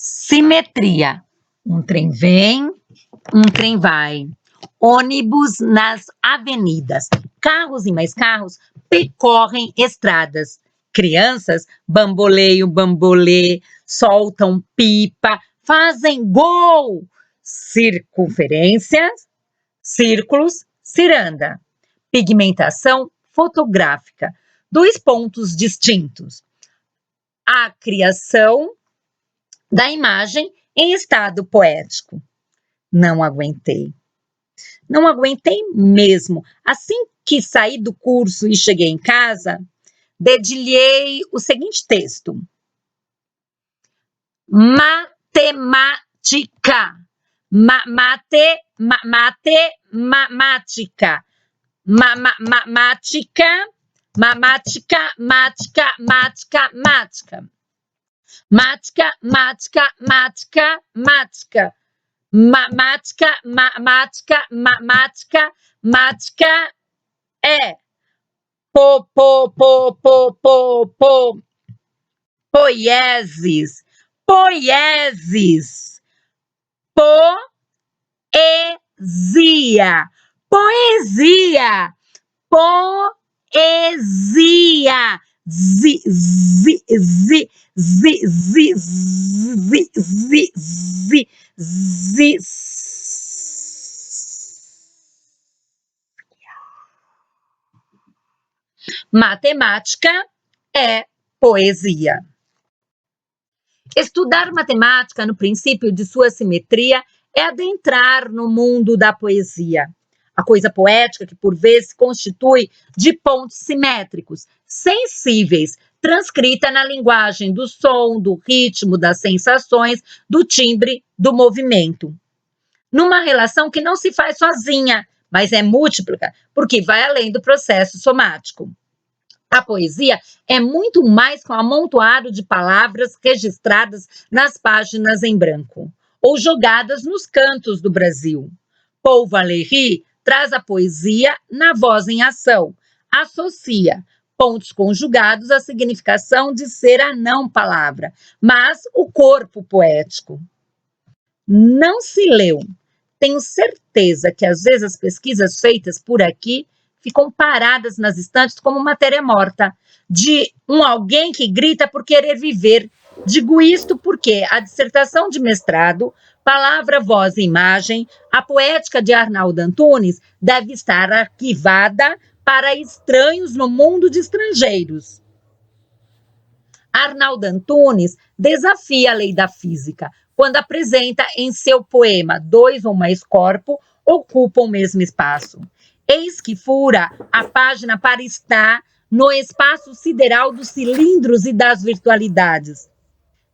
Simetria. Um trem vem, um trem vai. Ônibus nas avenidas. Carros e mais carros percorrem estradas. Crianças bamboleiam bambolê, soltam pipa, fazem gol. Circunferências, círculos, ciranda. Pigmentação fotográfica. 2 pontos distintos. A criação da imagem em estado poético. Não aguentei. Não aguentei mesmo. Assim que saí do curso e cheguei em casa, dedilhei o seguinte texto. Matemática. Matemática. Mática. Mática. Mática. Mática. Mática. Mática, mática, mática, mática. Mática, mática, mática, mática é poieses, poieses, poesia, poesia, poesia. Matemática é poesia. Estudar matemática no princípio de sua simetria é adentrar no mundo da poesia. A coisa poética que por vezes se constitui de pontos simétricos, sensíveis, transcrita na linguagem do som, do ritmo, das sensações, do timbre, do movimento. Numa relação que não se faz sozinha, mas é múltipla, porque vai além do processo somático. A poesia é muito mais que um amontoado de palavras registradas nas páginas em branco, ou jogadas nos cantos do Brasil. Paul Valéry traz a poesia na voz em ação, associa pontos conjugados à significação de ser a não palavra, mas o corpo poético. Não se leu. Tenho certeza que às vezes as pesquisas feitas por aqui ficam paradas nas estantes como matéria morta, de alguém que grita por querer viver. Digo isto porque a dissertação de mestrado, Palavra, Voz e Imagem, a poética de Arnaldo Antunes, deve estar arquivada para estranhos no mundo de estrangeiros. Arnaldo Antunes desafia a lei da física, quando apresenta em seu poema 2 ou mais corpos ocupam o mesmo espaço. Eis que fura a página para estar no espaço sideral dos cilindros e das virtualidades.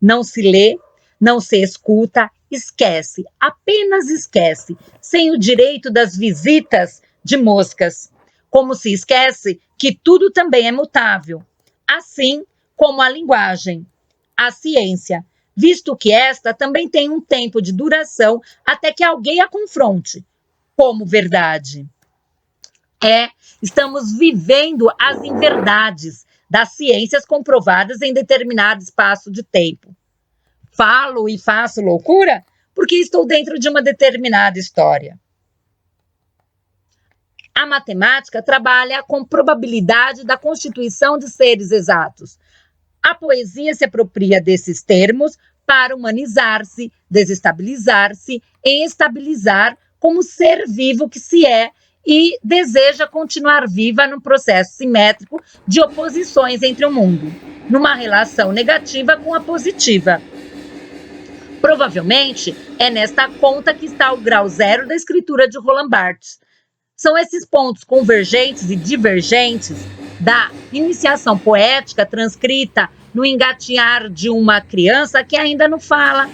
Não se lê, não se escuta, esquece, apenas esquece, sem o direito das visitas de moscas. Como se esquece que tudo também é mutável, assim como a linguagem, a ciência, visto que esta também tem um tempo de duração até que alguém a confronte como verdade. Estamos vivendo as inverdades das ciências comprovadas em determinado espaço de tempo. Falo e faço loucura porque estou dentro de uma determinada história. A matemática trabalha com probabilidade da constituição de seres exatos. A poesia se apropria desses termos para humanizar-se, desestabilizar-se e estabilizar como ser vivo que se é e deseja continuar viva num processo simétrico de oposições entre o mundo, numa relação negativa com a positiva. Provavelmente é nesta conta que está o grau zero da escritura de Roland Barthes. São esses pontos convergentes e divergentes da iniciação poética transcrita no engatinhar de uma criança que ainda não fala,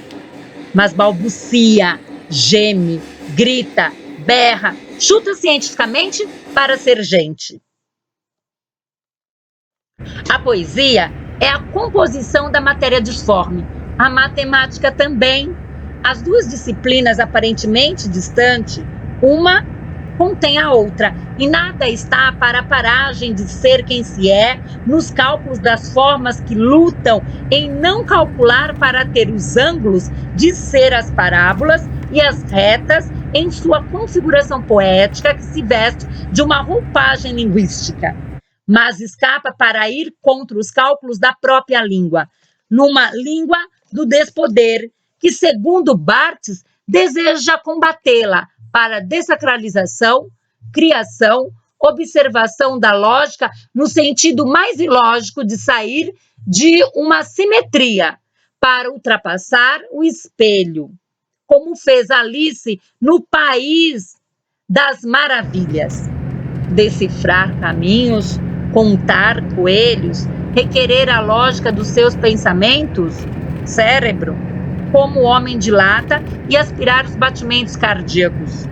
mas balbucia, geme, grita, berra, chuta cientificamente para ser gente. A poesia é a composição da matéria disforme, a matemática também. As duas disciplinas aparentemente distantes, uma contém a outra, e nada está para a paragem de ser quem se é, nos cálculos das formas que lutam em não calcular para ter os ângulos de ser as parábolas e as retas em sua configuração poética que se veste de uma roupagem linguística, mas escapa para ir contra os cálculos da própria língua, numa língua do despoder, que, segundo Barthes, deseja combatê-la para desacralização, criação, observação da lógica no sentido mais ilógico de sair de uma simetria para ultrapassar o espelho, como fez Alice no País das Maravilhas. Decifrar caminhos, contar coelhos, requerer a lógica dos seus pensamentos, cérebro, como o homem dilata e aspirar os batimentos cardíacos.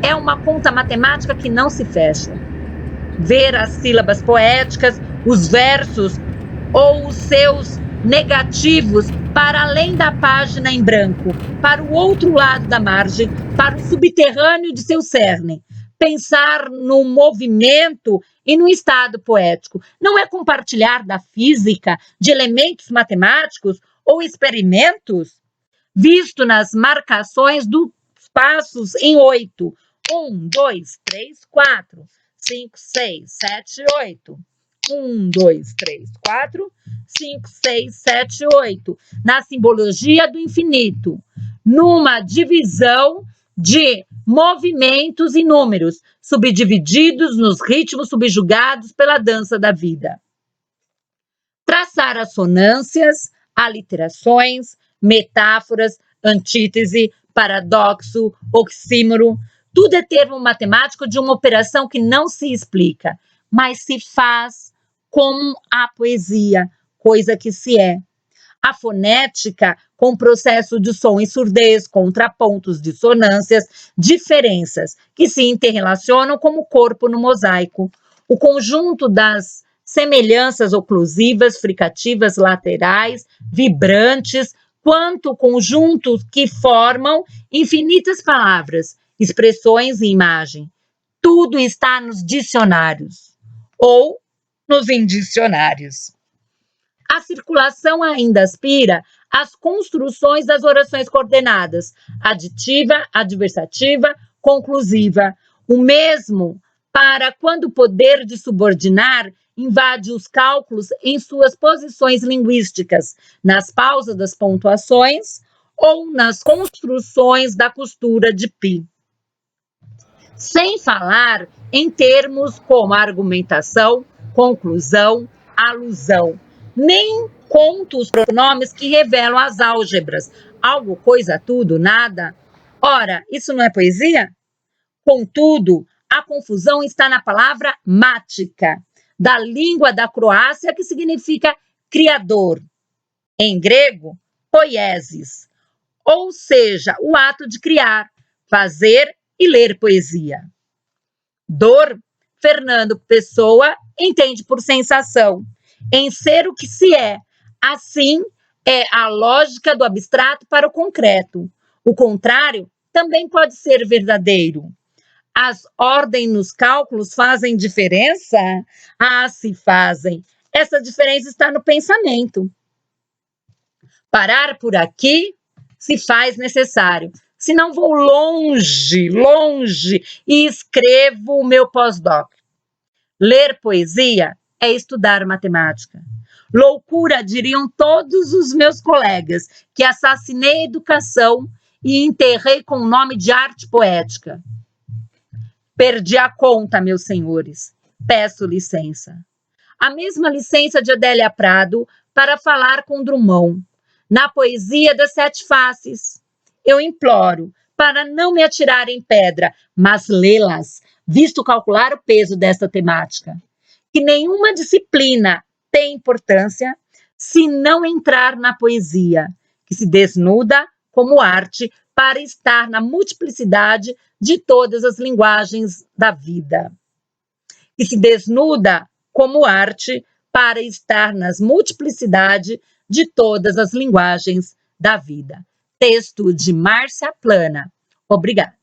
É uma conta matemática que não se fecha. Ver as sílabas poéticas, os versos ou os seus negativos para além da página em branco, para o outro lado da margem, para o subterrâneo de seu cerne. Pensar no movimento e no estado poético não é compartilhar da física, de elementos matemáticos ou experimentos, visto nas marcações dos passos em 8. 1, 2, 3, 4, 5, 6, 7, 8. 1, 2, 3, 4, 5, 6, 7, 8. Na simbologia do infinito, numa divisão de movimentos e números, subdivididos nos ritmos subjugados pela dança da vida. Traçar assonâncias, aliterações, metáforas, antítese, paradoxo, oxímoro, tudo é termo matemático de uma operação que não se explica, mas se faz como a poesia, coisa que se é. A fonética, com processo de som e surdez, contrapontos, dissonâncias, diferenças, que se interrelacionam como corpo no mosaico. O conjunto das semelhanças oclusivas, fricativas, laterais, vibrantes, quanto conjuntos que formam infinitas palavras, expressões e imagem. Tudo está nos dicionários, ou nos indicionários. A circulação ainda aspira às construções das orações coordenadas, aditiva, adversativa, conclusiva. O mesmo para quando o poder de subordinar invade os cálculos em suas posições linguísticas, nas pausas das pontuações ou nas construções da costura de pi. Sem falar em termos como argumentação, conclusão, alusão, nem conto os pronomes que revelam as álgebras. Algo, coisa, tudo, nada. Ora, isso não é poesia? Contudo, a confusão está na palavra mática, da língua da Croácia, que significa criador. Em grego, poiesis, ou seja, o ato de criar, fazer e ler poesia. Dor, Fernando Pessoa entende por sensação, em ser o que se é. Assim, é a lógica do abstrato para o concreto. O contrário também pode ser verdadeiro. As ordens nos cálculos fazem diferença? Ah, se fazem. Essa diferença está no pensamento. Parar por aqui se faz necessário. Senão vou longe, longe e escrevo o meu pós-doc. Ler poesia é estudar matemática. Loucura, diriam todos os meus colegas, que assassinei a educação e enterrei com o nome de arte poética. Perdi a conta, meus senhores. Peço licença. A mesma licença de Adélia Prado para falar com Drummond. Na poesia das sete faces, eu imploro para não me atirar em pedra, mas lê-las, visto calcular o peso desta temática. Que nenhuma disciplina tem importância se não entrar na poesia, que se desnuda como arte para estar na multiplicidade de todas as linguagens da vida. Que se desnuda como arte para estar nas multiplicidade de todas as linguagens da vida. Texto de Márcia Plana. Obrigada.